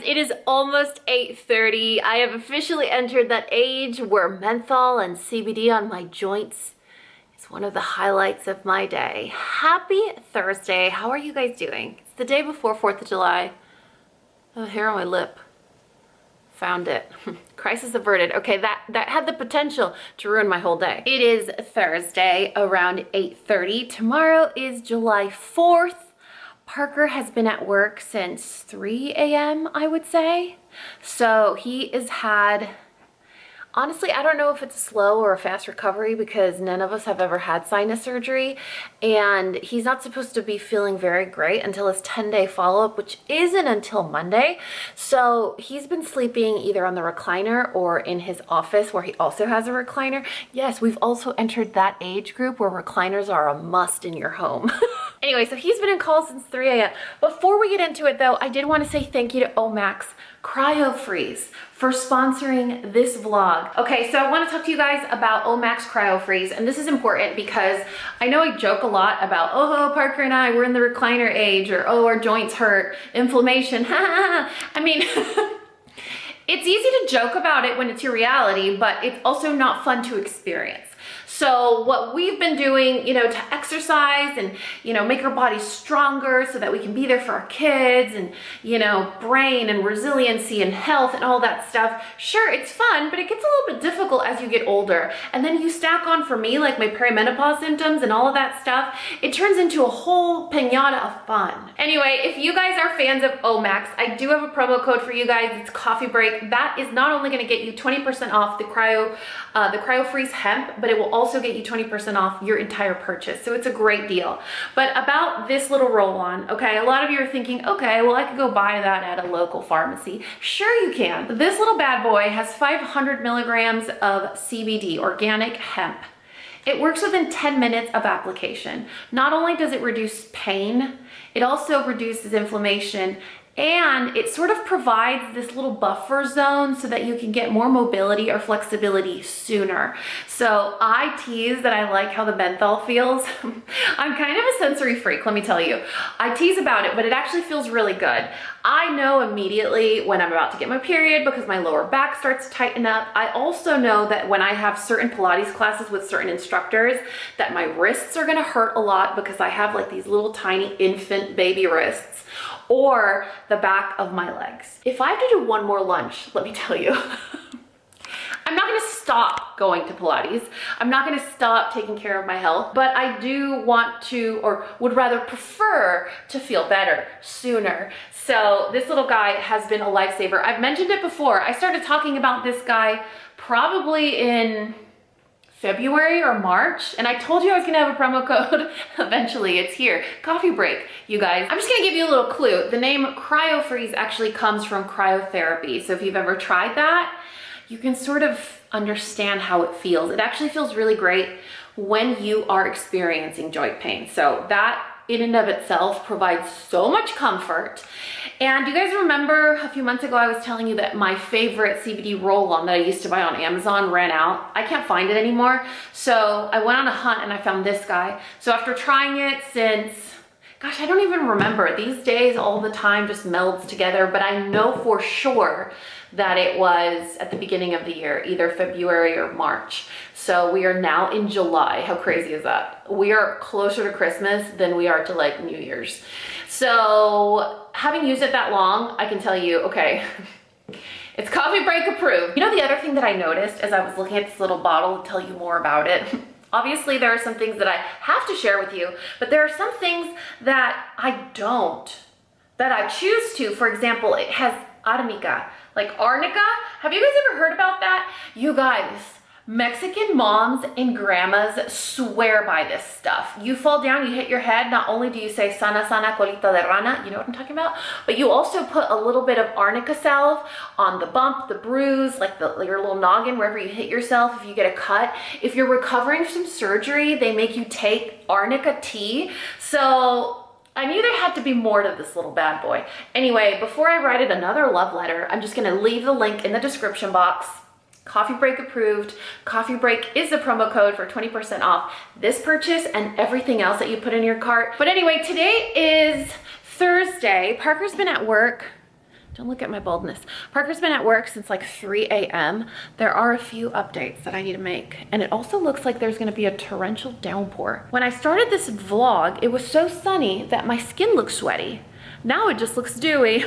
it is almost 8:30. I have officially entered that age where menthol and CBD on my joints is one of the highlights of my day. Happy Thursday. How are you guys doing? It's the day before 4th of July. Oh, hair on my lip. Found it. Crisis averted. Okay, that had the potential to ruin my whole day. It is Thursday around 8:30. Tomorrow is July 4th. Parker has been at work since 3 a.m., I would say. So he has had, honestly, I don't know if it's a slow or a fast recovery because none of us have ever had sinus surgery, and he's not supposed to be feeling very great until his 10-day follow-up, which isn't until Monday. So he's been sleeping either on the recliner or in his office where he also has a recliner. Yes, we've also entered that age group where recliners are a must in your home. Anyway, so he's been in call since 3 a.m. Before we get into it though, I did want to say thank you to Omax Cryo Freeze for sponsoring this vlog. Okay, so I want to talk to you guys about Omax Cryo Freeze, and this is important because I know I joke a lot about, oh, Parker and I, we're in the recliner age, or oh, our joints hurt, inflammation, I mean, it's easy to joke about it when it's your reality, but it's also not fun to experience. So what we've been doing, to exercise and, make our bodies stronger so that we can be there for our kids and, brain and resiliency and health and all that stuff. Sure, it's fun, but it gets a little bit difficult as you get older. And then you stack on, for me, like my perimenopause symptoms and all of that stuff, it turns into a whole piñata of fun. Anyway, if you guys are fans of Omax, I do have a promo code for you guys. It's Coffee Break. That is not only going to get you 20% off the Cryo Freeze hemp, but it will also get you 20% off your entire purchase. So it's a great deal. But about this little roll-on, okay, a lot of you are thinking, okay, well, I could go buy that at a local pharmacy. Sure you can. This little bad boy has 500 milligrams of CBD, organic hemp. It works within 10 minutes of application. Not only does it reduce pain, it also reduces inflammation, and it sort of provides this little buffer zone so that you can get more mobility or flexibility sooner. So I tease that I like how the menthol feels. I'm kind of a sensory freak, let me tell you. I tease about it, but it actually feels really good. I know immediately when I'm about to get my period because my lower back starts to tighten up. I also know that when I have certain Pilates classes with certain instructors that my wrists are gonna hurt a lot because I have like these little tiny infant baby wrists, or the back of my legs. If I have to do one more lunch, let me tell you, I'm not gonna stop going to Pilates. I'm not gonna stop taking care of my health, but I do want to, or would rather prefer to feel better sooner. So this little guy has been a lifesaver. I've mentioned it before. I started talking about this guy probably in February or March, and I told you I was gonna have a promo code. Eventually it's here. Coffee break, you guys. I'm just gonna give you a little clue. The name Cryo Freeze actually comes from cryotherapy. So if you've ever tried that, you can sort of understand how it feels. It actually feels really great when you are experiencing joint pain. So that in and of itself provides so much comfort. And you guys remember a few months ago I was telling you that my favorite CBD roll-on that I used to buy on Amazon ran out. I can't find it anymore. So I went on a hunt and I found this guy. So after trying it since, gosh, I don't even remember. These days all the time just melds together, but I know for sure that it was at the beginning of the year, either February or March. So we are now in July. How crazy is that? We are closer to Christmas than we are to like New Year's. So having used it that long, I can tell you, okay, it's Coffee Break approved. The other thing that I noticed as I was looking at this little bottle to tell you more about it, obviously there are some things that I have to share with you, but there are some things that I don't, that I choose to. For example, it has arnica, like arnica. Have you guys ever heard about that? You guys, Mexican moms and grandmas swear by this stuff. You fall down, you hit your head, not only do you say sana sana colita de rana, you know what I'm talking about, but you also put a little bit of arnica salve on the bump, the bruise, like your little noggin, wherever you hit yourself, if you get a cut. If you're recovering from surgery, they make you take arnica tea. So I knew there had to be more to this little bad boy. Anyway, before I write it another love letter, I'm just gonna leave the link in the description box. Coffee Break approved. Coffee Break is the promo code for 20% off this purchase and everything else that you put in your cart. But anyway, today is Thursday. Parker's been at work Don't look at my baldness. Parker's been at work since like 3 a.m. There are a few updates that I need to make. And it also looks like there's gonna be a torrential downpour. When I started this vlog, it was so sunny that my skin looked sweaty. Now it just looks dewy.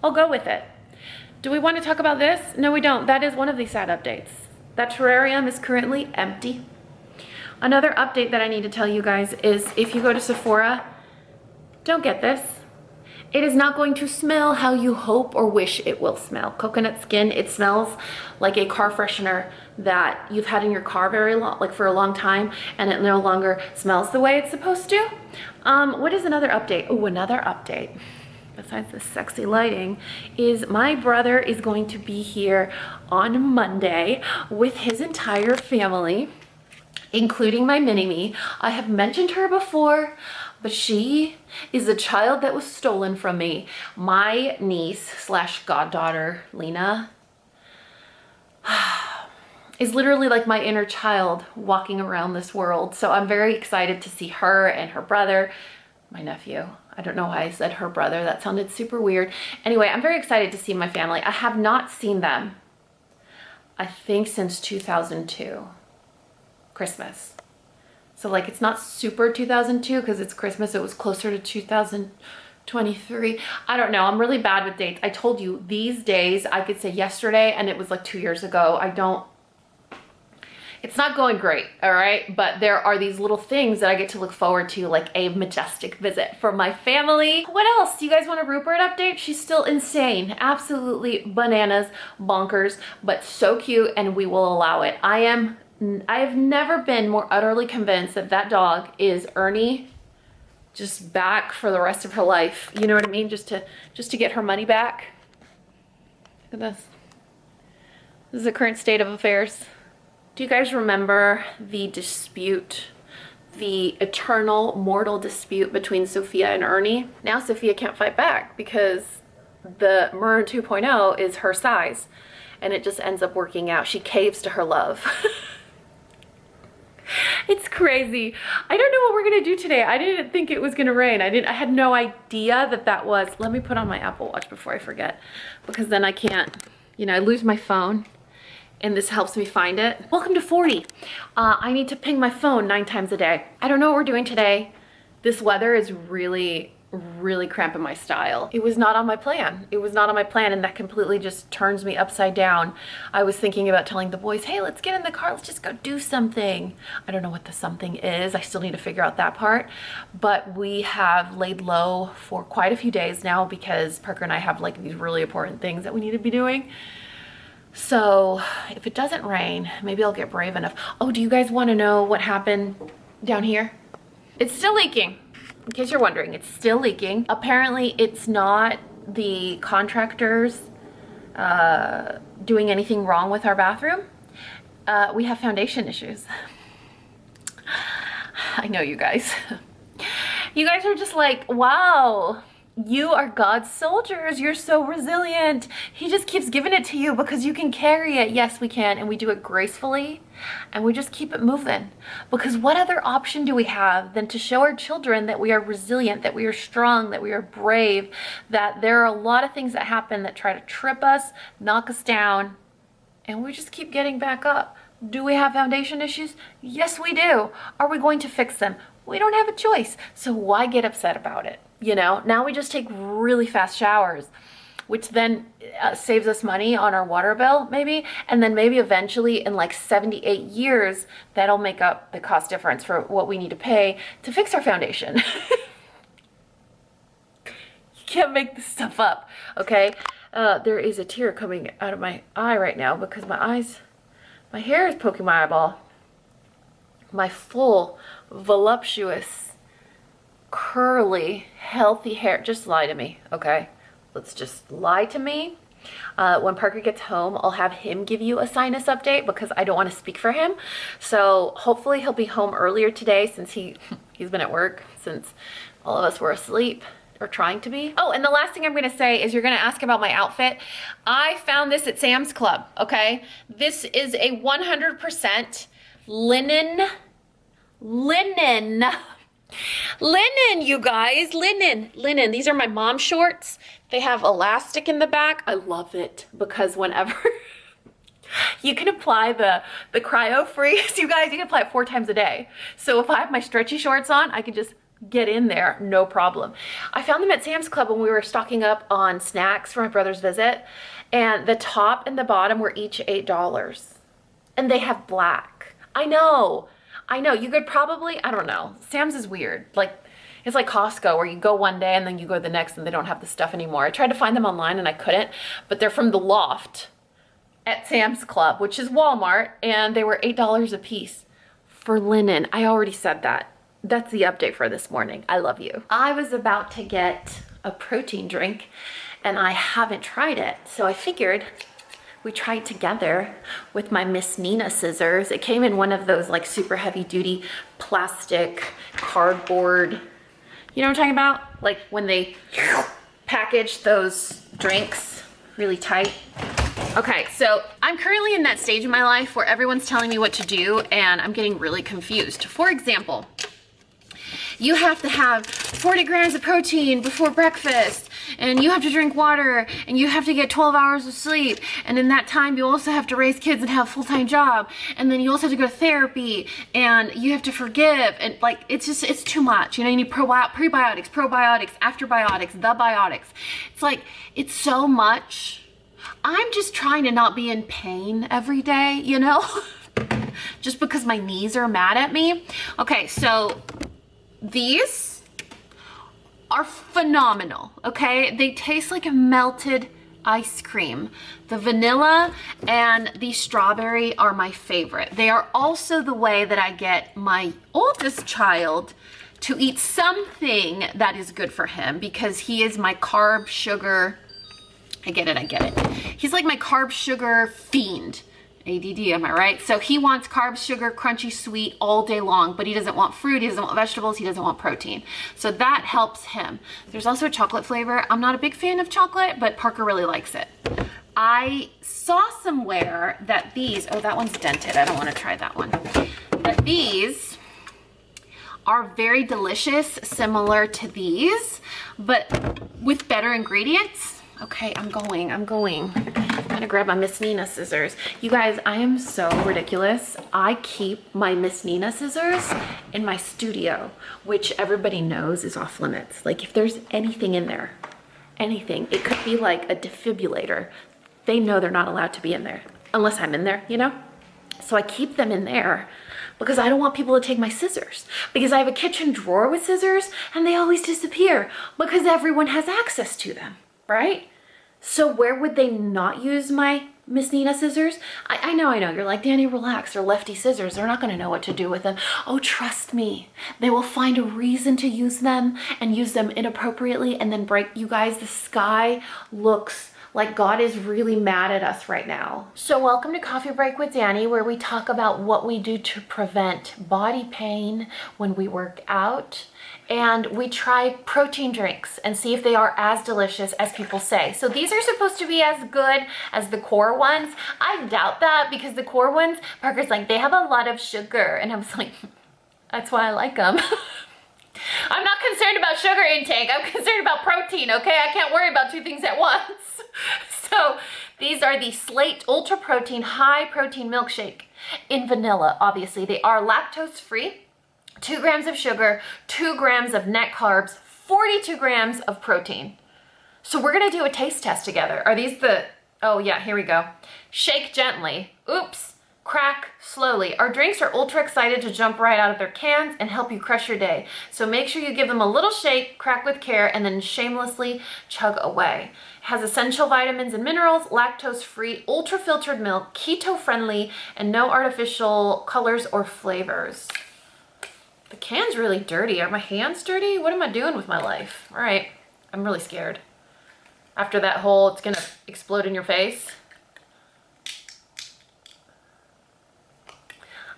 I'll go with it. Do we want to talk about this? No, we don't. That is one of the sad updates. That terrarium is currently empty. Another update that I need to tell you guys is if you go to Sephora, don't get this. It is not going to smell how you hope or wish it will smell. Coconut skin, it smells like a car freshener that you've had in your car for a long time, and it no longer smells the way it's supposed to. What is another update? Oh, another update, besides the sexy lighting, is my brother is going to be here on Monday with his entire family, including my mini-me. I have mentioned her before, but she is a child that was stolen from me. My niece slash goddaughter, Lena, is literally like my inner child walking around this world. So I'm very excited to see her and her brother, my nephew. I don't know why I said her brother. That sounded super weird. Anyway, I'm very excited to see my family. I have not seen them, I think, since 2002, Christmas. So like, it's not super 2002 because it's Christmas. It was closer to 2023. I don't know. I'm really bad with dates. I told you these days I could say yesterday and it was like 2 years ago. It's not going great, all right? But there are these little things that I get to look forward to, like a majestic visit from my family. What else? Do you guys want a Rupert update? She's still insane, absolutely bananas, bonkers, but so cute, and we will allow it. I have never been more utterly convinced that that dog is Ernie just back for the rest of her life. You know what I mean? Just to get her money back. Look at this. This is the current state of affairs. Do you guys remember the dispute, the eternal mortal dispute between Sophia and Ernie? Now Sophia can't fight back because the Maroon 2.0 is her size, and it just ends up working out. She caves to her love. It's crazy. I don't know what we're gonna do today. I didn't think it was gonna rain. I had no idea that was. Let me put on my Apple Watch before I forget, because then I can't, you know, I lose my phone and this helps me find it. Welcome to 40. I need to ping my phone 9 times a day. I don't know what we're doing today. This weather is really cramping my style. It was not on my plan. It was not on my plan, and that completely just turns me upside down. I was thinking about telling the boys, hey, let's get in the car, let's just go do something. I don't know what the something is. I still need to figure out that part. But we have laid low for quite a few days now because Parker and I have like these really important things that we need to be doing. So if it doesn't rain, maybe I'll get brave enough. Oh, do you guys want to know what happened down here? It's still leaking. In case you're wondering, it's still leaking. Apparently it's not the contractors doing anything wrong with our bathroom. We have foundation issues. I know, you guys. You guys are just like, wow, you are God's soldiers. You're so resilient. He just keeps giving it to you because you can carry it. Yes, we can, and we do it gracefully, and we just keep it moving. Because what other option do we have than to show our children that we are resilient, that we are strong, that we are brave, that there are a lot of things that happen that try to trip us, knock us down, and we just keep getting back up. Do we have foundation issues? Yes, we do. Are we going to fix them? We don't have a choice. So why get upset about it? You know, now we just take really fast showers, which then saves us money on our water bill, maybe. And then maybe eventually in like 78 years, that'll make up the cost difference for what we need to pay to fix our foundation. You can't make this stuff up, okay? There is a tear coming out of my eye right now because my hair is poking my eyeball. My full, voluptuous, curly, healthy hair. Just lie to me, okay? Let's just lie to me. When Parker gets home, I'll have him give you a sinus update because I don't want to speak for him. So hopefully he'll be home earlier today since he's been at work since all of us were asleep or trying to be. Oh, and the last thing I'm going to say is you're going to ask about my outfit. I found this at Sam's Club, okay? This is a 100% linen, you guys, linen. These are my mom shorts. They have elastic in the back. I love it because whenever you can apply the cryo freeze, you guys, you can apply it 4 times a day. So if I have my stretchy shorts on, I can just get in there, no problem. I found them at Sam's Club when we were stocking up on snacks for my brother's visit, and the top and the bottom were each $8. And they have black. I know, you could probably, I don't know. Sam's is weird. Like, it's like Costco where you go one day and then you go the next and they don't have the stuff anymore. I tried to find them online and I couldn't, but they're from the Loft at Sam's Club, which is Walmart, and they were $8 a piece for linen. I already said that. That's the update for this morning. I love you. I was about to get a protein drink and I haven't tried it. So I figured we try it together with my Miss Nina scissors. It came in one of those like super heavy duty plastic cardboard, you know what I'm talking about? Like when they package those drinks really tight. Okay, so I'm currently in that stage in my life where everyone's telling me what to do and I'm getting really confused. For example, you have to have 40 grams of protein before breakfast, and you have to drink water, and you have to get 12 hours of sleep, and in that time you also have to raise kids and have a full-time job, and then you also have to go to therapy, and you have to forgive, and like it's too much. You know, you need prebiotics, probiotics, afterbiotics, the biotics. It's like, it's so much. I'm just trying to not be in pain every day, you know? Just because my knees are mad at me. Okay, so these are phenomenal, okay? They taste like a melted ice cream. The vanilla and the strawberry are my favorite. They are also the way that I get my oldest child to eat something that is good for him, because he is my carb sugar, I get it. He's like my carb sugar fiend. ADD, am I right? So he wants carbs, sugar, crunchy, sweet all day long, but he doesn't want fruit, he doesn't want vegetables, he doesn't want protein. So that helps him. There's also a chocolate flavor. I'm not a big fan of chocolate, but Parker really likes it. I saw somewhere that these, oh, that one's dented. I don't want to try that one. That these are very delicious, similar to these, but with better ingredients. Okay, I'm gonna grab my Miss Nina scissors. You guys, I am so ridiculous. I keep my Miss Nina scissors in my studio, which everybody knows is off limits. Like if there's anything in there, anything, it could be like a defibrillator. They know they're not allowed to be in there unless I'm in there, you know? So I keep them in there because I don't want people to take my scissors, because I have a kitchen drawer with scissors and they always disappear because everyone has access to them, right? So where would they not use my Miss Nina scissors? I know, you're like, Dani, relax, they're lefty scissors. They're not gonna know what to do with them. Oh, trust me, they will find a reason to use them and use them inappropriately and then break. You guys, the sky looks like God is really mad at us right now. So welcome to Coffee Break with Dani, where we talk about what we do to prevent body pain when we work out. And we try protein drinks and see if they are as delicious as people say. So these are supposed to be as good as the core ones. I doubt that, because the core ones, Parker's like, they have a lot of sugar. And I was like, that's why I like them. I'm not concerned about sugar intake. I'm concerned about protein, okay? I can't worry about 2 things at once. So these are the Slate Ultra Protein High Protein Milkshake in vanilla. Obviously, they are lactose free. 2 grams of sugar, 2 grams of net carbs, 42 grams of protein. So we're gonna do a taste test together. Are these the, oh yeah, here we go. Shake gently, oops, crack slowly. Our drinks are ultra excited to jump right out of their cans and help you crush your day. So make sure you give them a little shake, crack with care, and then shamelessly chug away. It has essential vitamins and minerals, lactose-free, ultra-filtered milk, keto-friendly, and no artificial colors or flavors. The can's really dirty. Are my hands dirty? What am I doing with my life? All right, I'm really scared. After that whole, it's gonna explode in your face.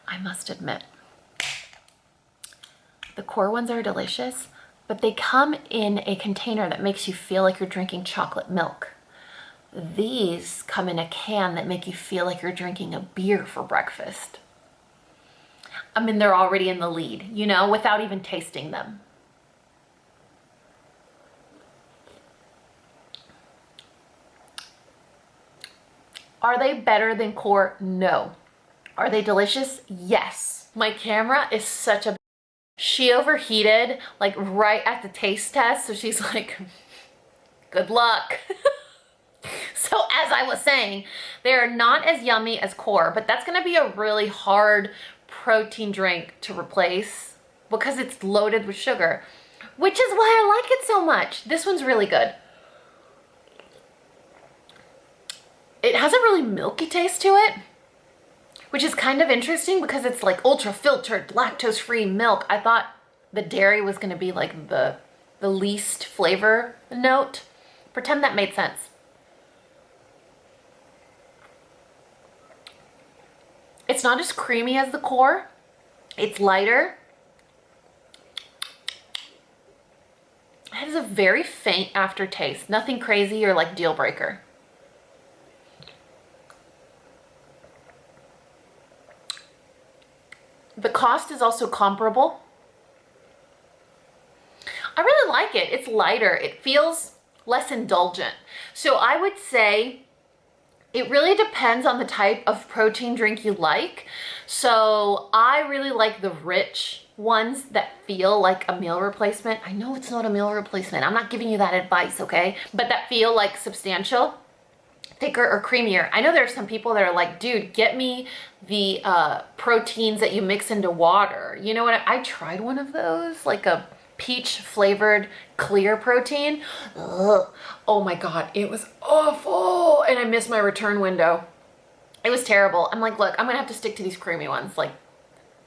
I must admit, the core ones are delicious, but they come in a container that makes you feel like you're drinking chocolate milk. These come in a can that make you feel like you're drinking a beer for breakfast. I mean, they're already in the lead, you know, without even tasting them. Are they better than core? No. Are they delicious? Yes. My camera is such a... She overheated like right at the taste test, so she's like, good luck. So as I was saying, they're not as yummy as core, but that's gonna be a really hard protein drink to replace because it's loaded with sugar, which is why I like it so much. This one's really good. It has a really milky taste to it, which is kind of interesting because it's like ultra filtered, lactose free milk. I thought the dairy was gonna be like the least flavor note. Pretend that made sense. It's not as creamy as the core. It's lighter. It has a very faint aftertaste. Nothing crazy or like deal breaker. The cost is also comparable. I really like it. It's lighter. It feels less indulgent. So I would say it really depends on the type of protein drink you like. So I really like the rich ones that feel like a meal replacement. I know it's not a meal replacement. I'm not giving you that advice, okay? But that feel like substantial, thicker or creamier. I know there are some people that are like, dude, get me the proteins that you mix into water. You know what? I tried one of those, like a peach flavored clear protein. Ugh. Oh my God, it was awful. And I missed my return window. It was terrible. I'm like, look, I'm gonna have to stick to these creamy ones. Like,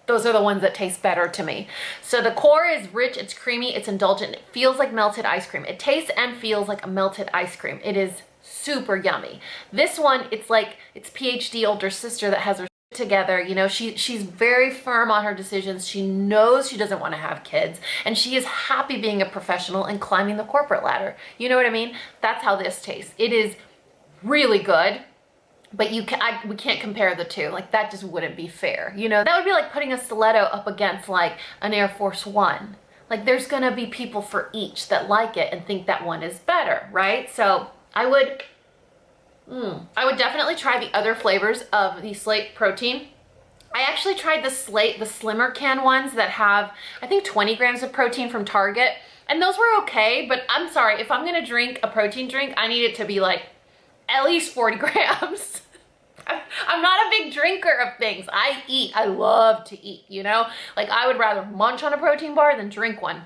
those are the ones that taste better to me. So the core is rich, it's creamy, it's indulgent. It feels like melted ice cream. It tastes and feels like a melted ice cream. It is super yummy. This one, it's like, it's PhD older sister that has her together. You know, she's very firm on her decisions. She knows she doesn't want to have kids, and she is happy being a professional and climbing the corporate ladder. You know what I mean? That's how this tastes. It is really good, but we can't compare the two. Like, that just wouldn't be fair. You know, that would be like putting a stiletto up against like an Air Force One. Like, there's gonna be people for each that like it and think that one is better, right? So I would definitely try the other flavors of the Slate protein. I actually tried the slimmer can ones that have, I think, 20 grams of protein from Target, and those were okay, but I'm sorry, if I'm gonna drink a protein drink, I need it to be like at least 40 grams. I'm not a big drinker of things. I eat, I love to eat, you know? Like, I would rather munch on a protein bar than drink one.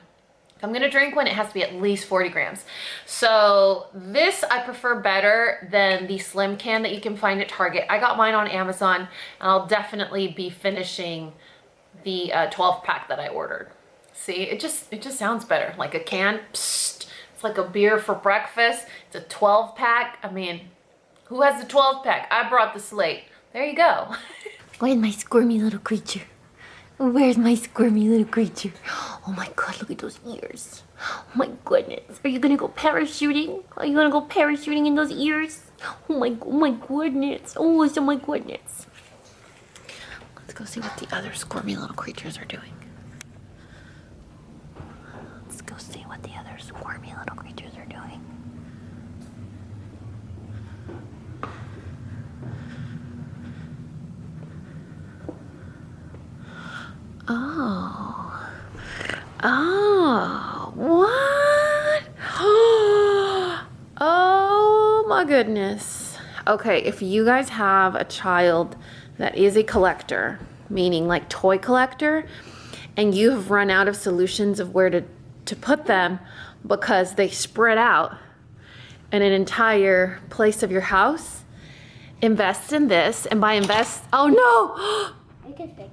If I'm gonna drink one, it has to be at least 40 grams. So this I prefer better than the slim can that you can find at Target. I got mine on Amazon, and I'll definitely be finishing the 12 pack that I ordered. See, it just sounds better. Like a can, psst, it's like a beer for breakfast. It's a 12 pack. I mean, who has the 12 pack? I brought the Slate. There you go. Where's my squirmy little creature? Where's my squirmy little creature? Oh my God, look at those ears. Oh my goodness. Are you gonna go parachuting? Are you gonna go parachuting in those ears? Oh my goodness. Oh my goodness. Let's go see what the other squirmy little creatures are doing. Let's go see what the other squirmy little creatures are doing. Oh, what? Oh my goodness. Okay, if you guys have a child that is a collector, meaning like toy collector, and you have run out of solutions of where to put them because they spread out in an entire place of your house, invest in this. And by invest, oh no! I get that.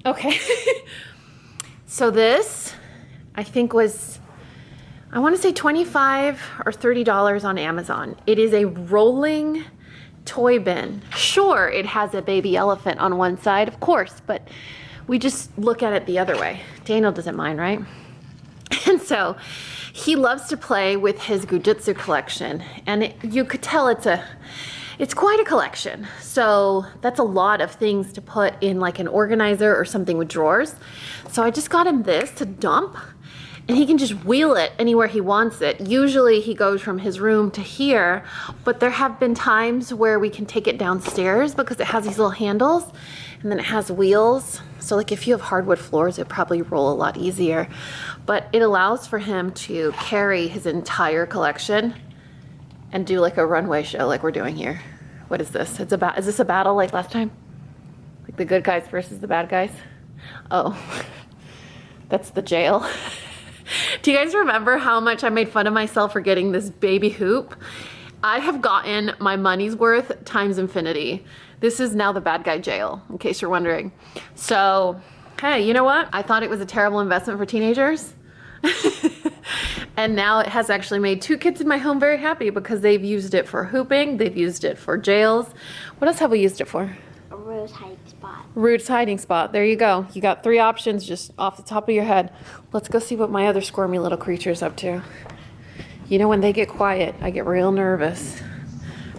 Okay. So this, I think, was, I want to say $25 or $30 on Amazon. It is a rolling toy bin. Sure, it has a baby elephant on one side, of course, but we just look at it the other way. Daniel doesn't mind, right? And so he loves to play with his Goo Jit Zu collection, and you could tell it's quite a collection. So that's a lot of things to put in like an organizer or something with drawers. So I just got him this to dump, and he can just wheel it anywhere he wants it. Usually he goes from his room to here, but there have been times where we can take it downstairs because it has these little handles and then it has wheels. So like if you have hardwood floors, it probably roll a lot easier, but it allows for him to carry his entire collection and do like a runway show like we're doing here. What is this? Is this a battle like last time? Like the good guys versus the bad guys? Oh, that's the jail. Do you guys remember how much I made fun of myself for getting this baby hoop? I have gotten my money's worth times infinity. This is now the bad guy jail, in case you're wondering. So, hey, you know what? I thought it was a terrible investment for teenagers. And now it has actually made 2 kids in my home very happy because they've used it for hooping, they've used it for jails. What else have we used it for? A Roux's hiding spot. Roux's hiding spot. There you go. You got 3 options just off the top of your head. Let's go see what my other squirmy little creature's up to. You know, when they get quiet, I get real nervous.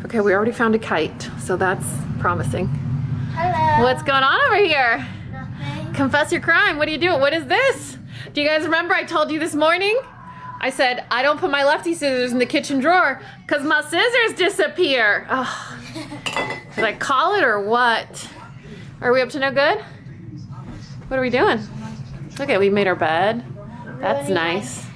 Okay, we already found a kite, so that's promising. Hello. What's going on over here? Nothing. Confess your crime. What are you doing? What is this? Do you guys remember I told you this morning? I said, I don't put my lefty scissors in the kitchen drawer because my scissors disappear. Oh. Did I call it or what? Are we up to no good? What are we doing? Look at, we made our bed. That's nice.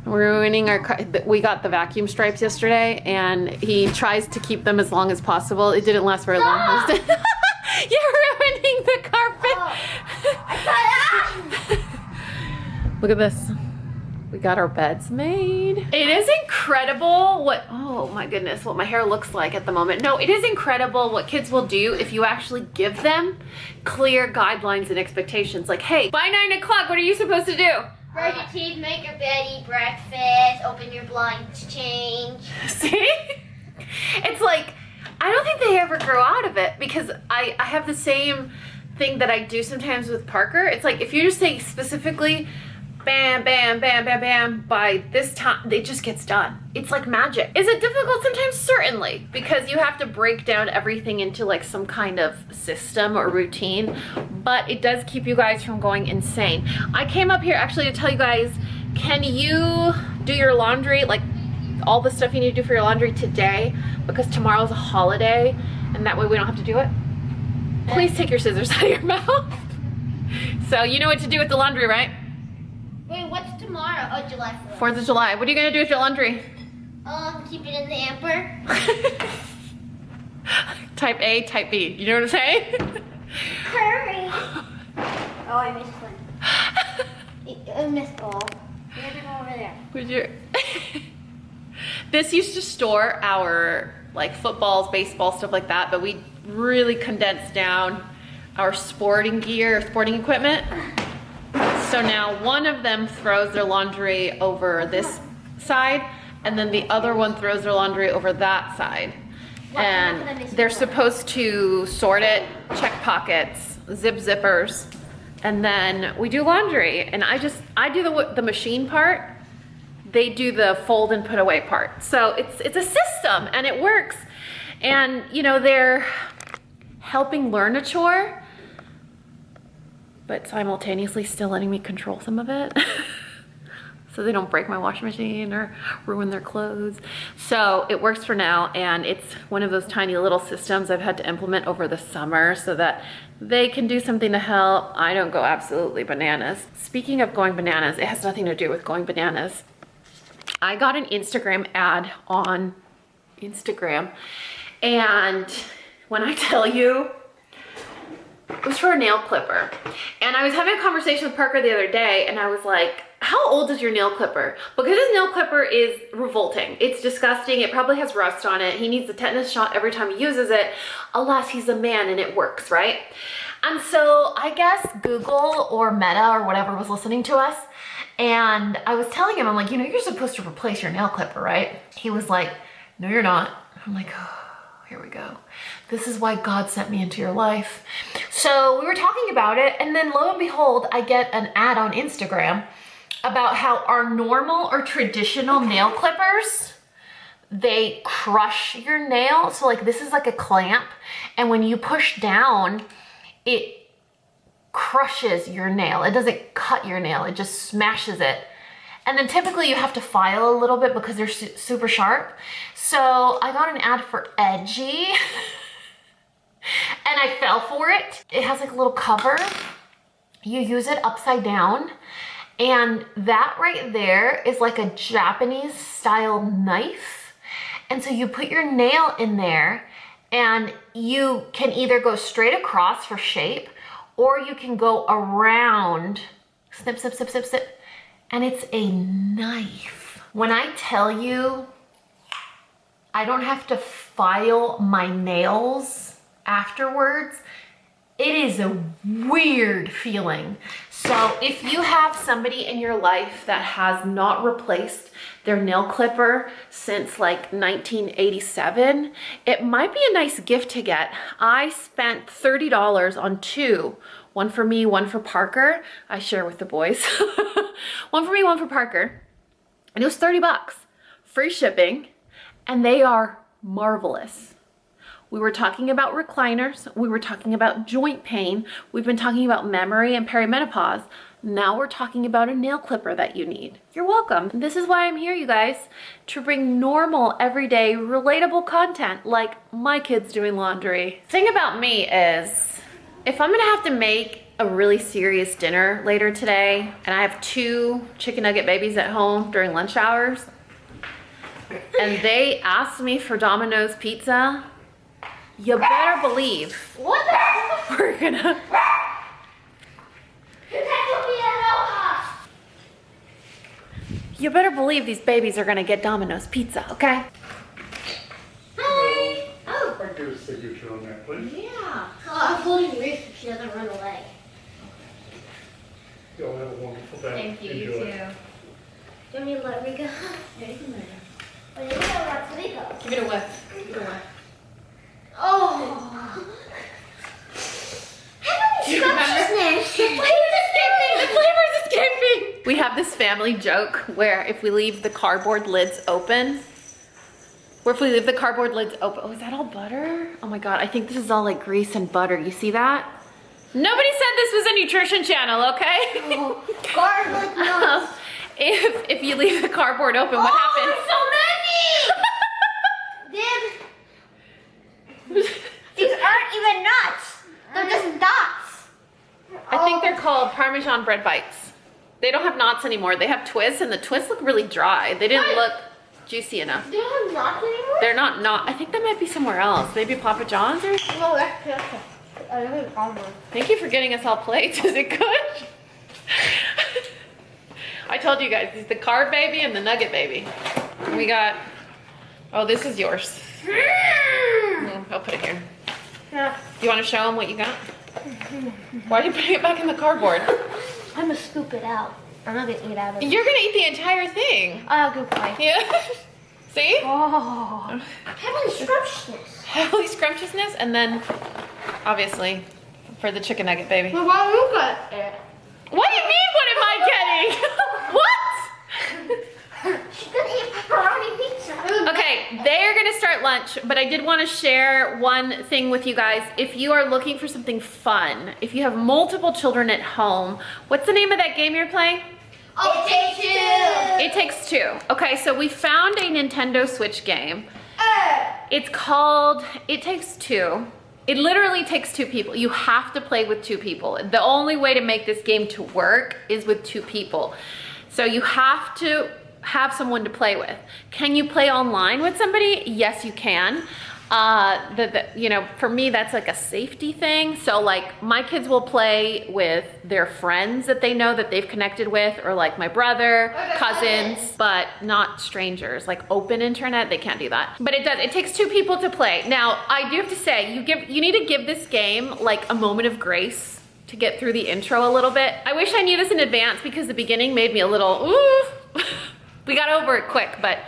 Ruining our, we got the vacuum stripes yesterday and he tries to keep them as long as possible. It didn't last very long. You're ruining the carpet. Look at this. We got our beds made. It is incredible what, oh my goodness, what my hair looks like at the moment. No, it is incredible what kids will do if you actually give them clear guidelines and expectations. Like, hey, by 9 o'clock, what are you supposed to do? Brush your teeth, make your bed, eat breakfast, open your blinds, change. See? It's like, I don't think they ever grow out of it because I have the same thing that I do sometimes with Parker. It's like, if you just say specifically, bam, bam, bam, bam, bam, by this time, it just gets done. It's like magic. Is it difficult sometimes? Certainly, because you have to break down everything into like some kind of system or routine, but it does keep you guys from going insane. I came up here actually to tell you guys, can you do your laundry, like all the stuff you need to do for your laundry today, because tomorrow's a holiday, and that way we don't have to do it? Please take your scissors out of your mouth. So you know what to do with the laundry, right? Wait, what's tomorrow? Oh, July 4th. 4th of July. What are you gonna do with your laundry? Keep it in the hamper. Type A, type B. You know what I'm saying? Hurry. Oh, I missed one. I missed all. You have to go over there. Would you? This used to store our like footballs, baseball, stuff like that, but we really condensed down our sporting gear, sporting equipment. So now one of them throws their laundry over this side, and then the other one throws their laundry over that side. And they're supposed to sort it, check pockets, zip zippers, and then we do laundry. And I do the machine part, they do the fold and put away part. So it's a system and it works. And you know, they're helping learn a chore, but simultaneously still letting me control some of it. So they don't break my washing machine or ruin their clothes. So it works for now, and it's one of those tiny little systems I've had to implement over the summer so that they can do something to help. I don't go absolutely bananas. Speaking of going bananas, it has nothing to do with going bananas. I got an Instagram ad on Instagram, and when I tell you, it was for a nail clipper. And I was having a conversation with Parker the other day, and I was like, how old is your nail clipper? Because his nail clipper is revolting. It's disgusting. It probably has rust on it. He needs a tetanus shot every time he uses it. Alas, he's a man and it works, right? And so I guess Google or Meta or whatever was listening to us. And I was telling him, I'm like, you know, you're supposed to replace your nail clipper, right? He was like, no, you're not. I'm like, oh. Here we go. This is why God sent me into your life. So we were talking about it, and then lo and behold, I get an ad on Instagram about how our normal or traditional nail clippers, they crush your nail. So like this is like a clamp, and when you push down, it crushes your nail. It doesn't cut your nail, it just smashes it. And then typically you have to file a little bit because they're super sharp. So I got an ad for Edgy and I fell for it. It has like a little cover. You use it upside down, and that right there is like a Japanese style knife. And so you put your nail in there and you can either go straight across for shape, or you can go around, snip, snip, snip, snip, snip, and it's a knife. When I tell you I don't have to file my nails afterwards, it is a weird feeling. So if you have somebody in your life that has not replaced their nail clipper since like 1987, it might be a nice gift to get. I spent $30 on two. One for me, one for Parker. I share with the boys. One for me, one for Parker. And it was 30 bucks. Free shipping. And they are marvelous. We were talking about recliners. We were talking about joint pain. We've been talking about memory and perimenopause. Now we're talking about a nail clipper that you need. You're welcome. This is why I'm here, you guys, to bring normal, everyday, relatable content like my kids doing laundry. Thing about me is, if I'm gonna have to make a really serious dinner later today, and I have 2 chicken nugget babies at home during lunch hours, and they asked me for Domino's pizza, you better believe What the? we're gonna... You better believe these babies are gonna get Domino's pizza, okay? Hi. Oh. I'd do a signature on that, please. Yeah. Oh, I'm holding Ruth so she doesn't run away. Y'all have a wonderful day. Thank you, you Enjoy. too. Do you want me to let Rika? Yeah, you can let her. Oh, you gotta let Rika. Give it a whiff. Give it a whiff. Oh. Do you remember? The flavor's escaping. The flavor's escaping. We have this family joke where if we leave the cardboard lids open, oh, is that all butter? Oh my God, I think this is all like grease and butter. You see that? Nobody said this was a nutrition channel, okay? Oh, garlic nuts. If you leave the cardboard open, what happens? So many! These aren't even nuts. They're just dots. I think they're called Parmesan bread bites. They don't have knots anymore. They have twists, and the twists look really dry. They didn't look juicy enough. They don't have nuts anymore? They're not. I think that might be somewhere else. Maybe Papa John's or. No, that's just I don't think almond. Thank you for getting us all plates. Is it good? I told you guys, it's the carb baby and the nugget baby. We got. Oh, this is yours. I'll put it here. Yeah. You want to show them what you got? Why are you putting it back in the cardboard? I'm gonna scoop it out. I'm not gonna eat out of it. You're gonna eat the entire thing. I'll go fine. Yeah. See? Oh. Heavenly scrumptiousness. Heavily scrumptiousness, and then obviously for the chicken nugget baby. Well, why you got it? What do you mean? What am I getting? What? She's gonna eat pepperoni pizza. Okay, they are gonna start lunch, but I did want to share one thing with you guys. If you are looking for something fun, if you have multiple children at home, what's the name of that game you're playing? Oh, It Takes Two. It Takes Two. Okay, so we found a Nintendo Switch game. It's called It Takes Two. It literally takes 2 people. You have to play with 2 people. The only way to make this game to work is with 2 people. So you have to have someone to play with. Can you play online with somebody? Yes, you can. You know, for me, that's like a safety thing. So like my kids will play with their friends that they know that they've connected with, or like my brother, cousins, but not strangers. Like open internet, they can't do that. But it takes 2 people to play. Now, I do have to say, you need to give this game like a moment of grace to get through the intro a little bit. I wish I knew this in advance because the beginning made me a little, ooh. We got over it quick, but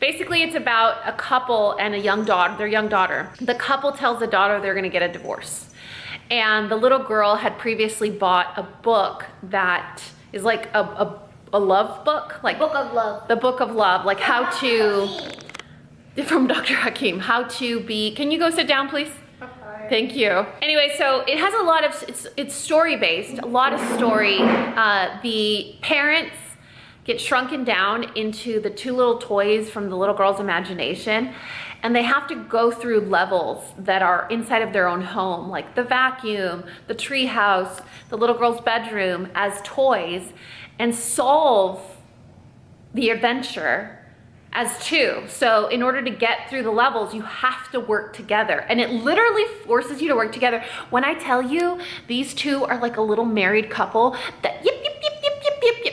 basically it's about a couple and a young daughter, their young daughter. The couple tells the daughter they're gonna get a divorce. And the little girl had previously bought a book that is like a love book. Like Book of Love. The Book of Love, like how to, from Dr. Hakim, how to be, can you go sit down please? Okay. Thank you. Anyway, so it has a lot of, it's story-based, a lot of story. The parents get shrunken down into the two little toys from the little girl's imagination, and they have to go through levels that are inside of their own home, like the vacuum, the tree house, the little girl's bedroom, as toys, and solve the adventure as two. So in order to get through the levels, you have to work together, and it literally forces you to work together. When I tell you, these two are like a little married couple that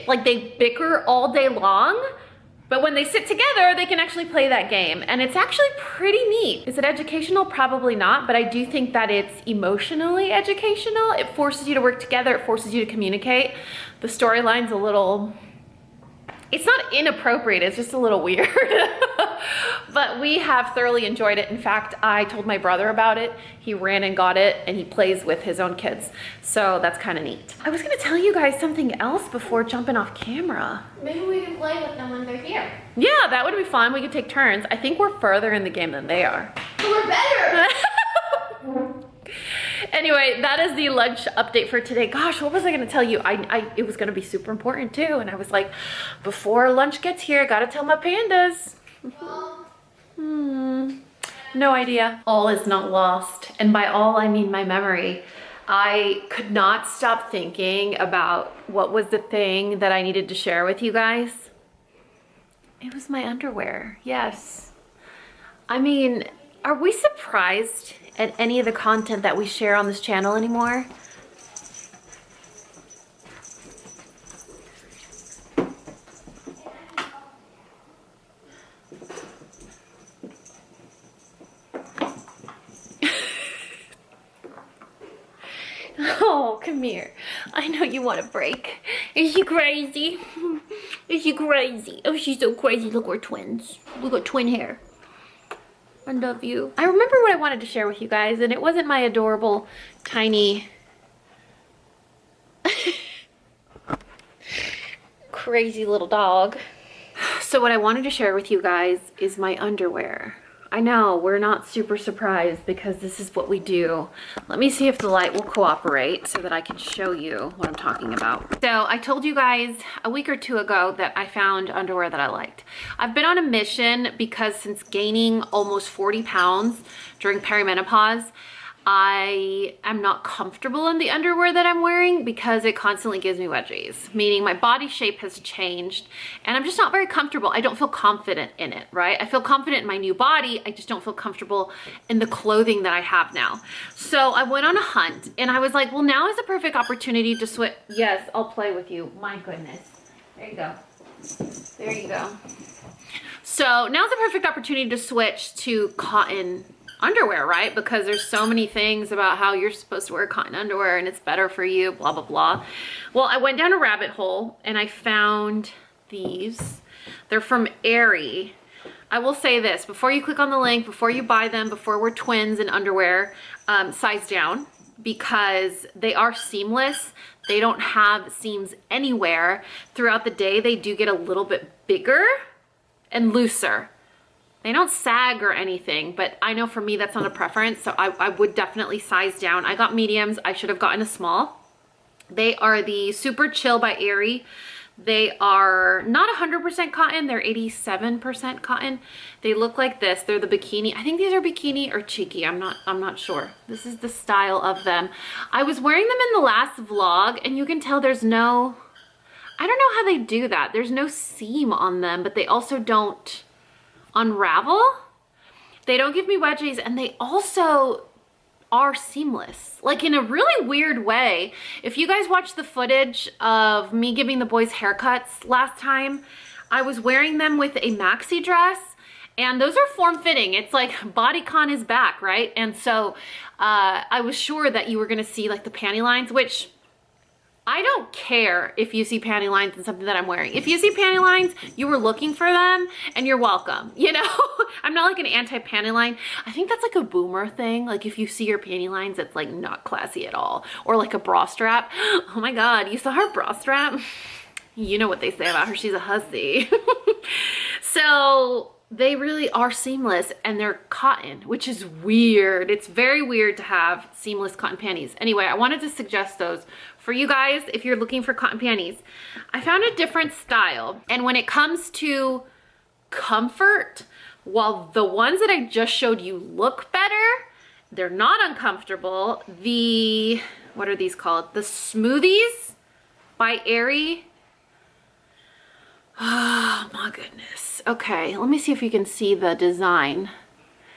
like they bicker all day long, but when they sit together, they can actually play that game, and it's actually pretty neat. Is it educational? Probably not, but I do think that it's emotionally educational. It forces you to work together, it forces you to communicate. The storyline's a little, it's not inappropriate, it's just a little weird. But we have thoroughly enjoyed it. In fact, I told my brother about it. He ran and got it, and he plays with his own kids. So that's kind of neat. I was gonna tell you guys something else before jumping off camera. Maybe we can play with them when they're here. Yeah, that would be fun. We could take turns. I think we're further in the game than they are. So we're better. Anyway, that is the lunch update for today. Gosh, what was I gonna tell you? It was gonna be super important too, and I was like, before lunch gets here, I gotta tell my pandas. No idea. All is not lost, and by all I mean my memory. I could not stop thinking about what was the thing that I needed to share with you guys. It was my underwear, yes. I mean, are we surprised at any of the content that we share on this channel anymore? Oh, come here. I know you want a break. Is she crazy? Is she crazy? Oh, she's so crazy. Look, we're twins. We got twin hair. I love you. I remember what I wanted to share with you guys, and it wasn't my adorable, tiny, crazy little dog. So what I wanted to share with you guys is my underwear. I know, we're not super surprised because this is what we do. Let me see if the light will cooperate so that I can show you what I'm talking about. So I told you guys a week or two ago that I found underwear that I liked. I've been on a mission because since gaining almost 40 pounds during perimenopause, I am not comfortable in the underwear that I'm wearing because it constantly gives me wedgies, meaning my body shape has changed and I'm just not very comfortable. I don't feel confident in it, right? I feel confident in my new body. I just don't feel comfortable in the clothing that I have now. So I went on a hunt and I was like, well, now is the perfect opportunity to switch. Yes, I'll play with you. My goodness. There you go. There you go. So now's the perfect opportunity to switch to cotton underwear, right? Because there's so many things about how you're supposed to wear cotton underwear and it's better for you, blah, blah, blah. Well, I went down a rabbit hole and I found these. They're from Aerie. I will say this, before you click on the link, before you buy them, before we're twins in underwear, size down, because they are seamless. They don't have seams anywhere. Throughout the day, they do get a little bit bigger and looser. They don't sag or anything, but I know for me that's not a preference, so I would definitely size down. I got mediums. I should have gotten a small. They are the Super Chill by Aerie. They are not 100% cotton. They're 87% cotton. They look like this. They're the bikini. I think these are bikini or cheeky. I'm not sure. This is the style of them. I was wearing them in the last vlog, and you can tell there's no, I don't know how they do that. There's no seam on them, but they also don't unravel. They don't give me wedgies, and they also are seamless, like in a really weird way. If you guys watched the footage of me giving the boys haircuts last time, I was wearing them with a maxi dress, and those are form-fitting. It's like bodycon is back, right? And so I was sure that you were gonna see like the panty lines, which I don't care if you see panty lines in something that I'm wearing. If you see panty lines, you were looking for them and you're welcome, you know? I'm not like an anti-panty line. I think that's like a boomer thing. Like if you see your panty lines, it's like not classy at all. Or like a bra strap. Oh my God, you saw her bra strap? You know what they say about her, she's a hussy. So they really are seamless and they're cotton, which is weird. It's very weird to have seamless cotton panties. Anyway, I wanted to suggest those for you guys if you're looking for cotton panties. I found a different style, and when it comes to comfort, while the ones that I just showed you look better, they're not uncomfortable. The, what are these called? The Smoothies by Aerie. Oh my goodness. Okay, let me see if you can see the design.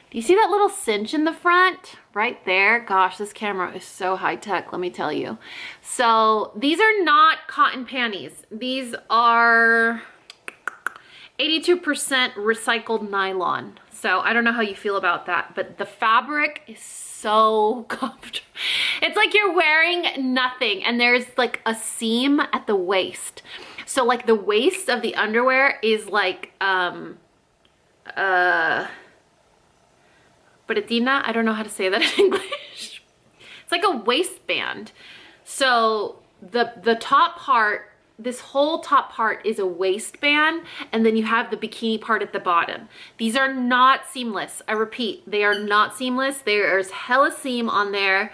Do you see that little cinch in the front? Right there. Gosh, this camera is so high tech, let me tell you. So these are not cotton panties. These are 82% recycled nylon. So I don't know how you feel about that, but the fabric is so comfortable. It's like you're wearing nothing, and there's like a seam at the waist. So like the waist of the underwear is like, patina, I don't know how to say that in English. It's like a waistband. So the top part, this whole top part is a waistband, and then you have the bikini part at the bottom. These are not seamless. I repeat, they are not seamless. There's hella seam on there.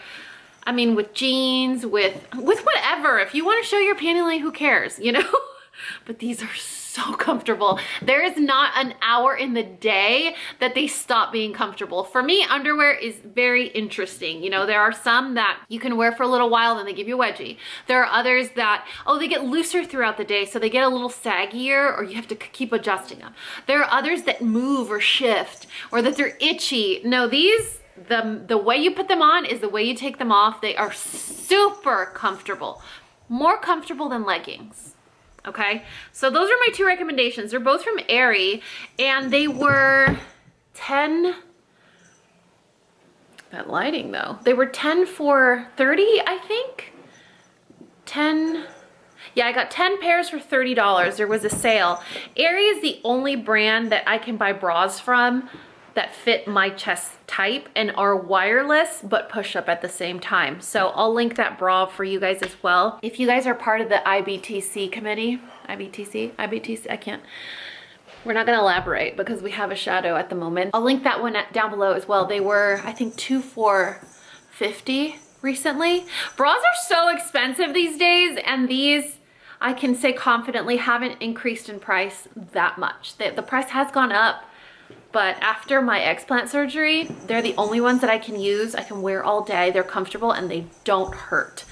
I mean, with jeans, with whatever. If you want to show your panty line, who cares, you know? But these are so comfortable. There is not an hour in the day that they stop being comfortable. For me, underwear is very interesting. You know, there are some that you can wear for a little while, then they give you a wedgie. There are others that, oh, they get looser throughout the day, so they get a little saggier, or you have to keep adjusting them. There are others that move or shift, or that they're itchy. No, these, the way you put them on is the way you take them off. They are super comfortable. More comfortable than leggings. Okay, so those are my two recommendations. They're both from Aerie, and they were 10, that lighting though, they were 10 for 30, I think. 10, yeah, I got 10 pairs for $30. There was a sale. Aerie is the only brand that I can buy bras from that fit my chest type and are wireless but push up at the same time. So I'll link that bra for you guys as well. If you guys are part of the IBTC committee, IBTC, I can't, we're not gonna elaborate because we have a shadow at the moment. I'll link that one down below as well. They were, I think, 2 for $50 recently. Bras are so expensive these days, and these, I can say confidently, haven't increased in price that much. The price has gone up, but after my explant surgery, they're the only ones that I can use. I can wear all day. They're comfortable and they don't hurt.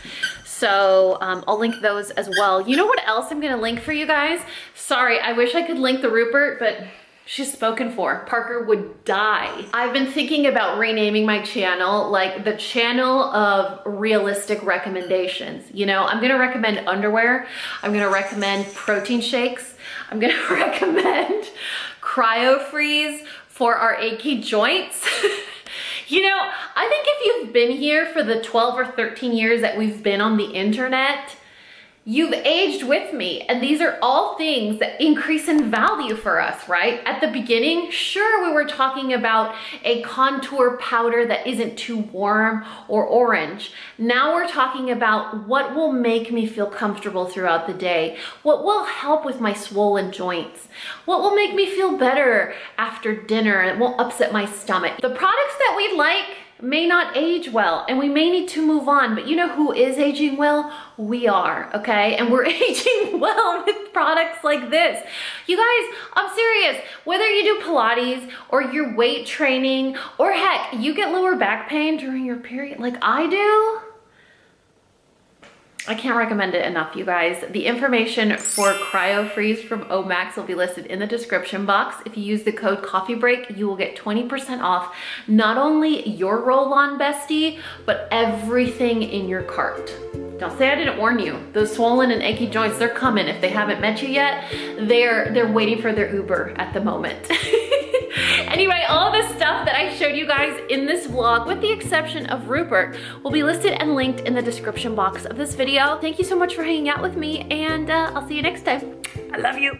So I'll link those as well. You know what else I'm gonna link for you guys? Sorry, I wish I could link the Rupert, but she's spoken for. Parker would die. I've been thinking about renaming my channel, like the channel of realistic recommendations. You know, I'm gonna recommend underwear. I'm gonna recommend protein shakes. I'm gonna recommend cryo freeze for our achy joints. You know, I think if you've been here for the 12 or 13 years that we've been on the internet, you've aged with me, and these are all things that increase in value for us, right? At the beginning, sure, we were talking about a contour powder that isn't too warm or orange. Now we're talking about what will make me feel comfortable throughout the day, what will help with my swollen joints, what will make me feel better after dinner and won't upset my stomach. The products that we like may not age well, and we may need to move on, but you know who is aging well? We are, okay? And we're aging well with products like this. You guys, I'm serious. Whether you do Pilates or you're weight training, or heck, you get lower back pain during your period like I do, I can't recommend it enough, you guys. The information for Cryo Freeze from Omax will be listed in the description box. If you use the code CoffeeBreak, you will get 20% off not only your roll-on bestie, but everything in your cart. Don't say I didn't warn you. Those swollen and achy joints, they're coming. If they haven't met you yet, they're waiting for their Uber at the moment. Anyway, all the stuff that I showed you guys in this vlog, with the exception of Rupert, will be listed and linked in the description box of this video. Thank you so much for hanging out with me, and I'll see you next time. I love you.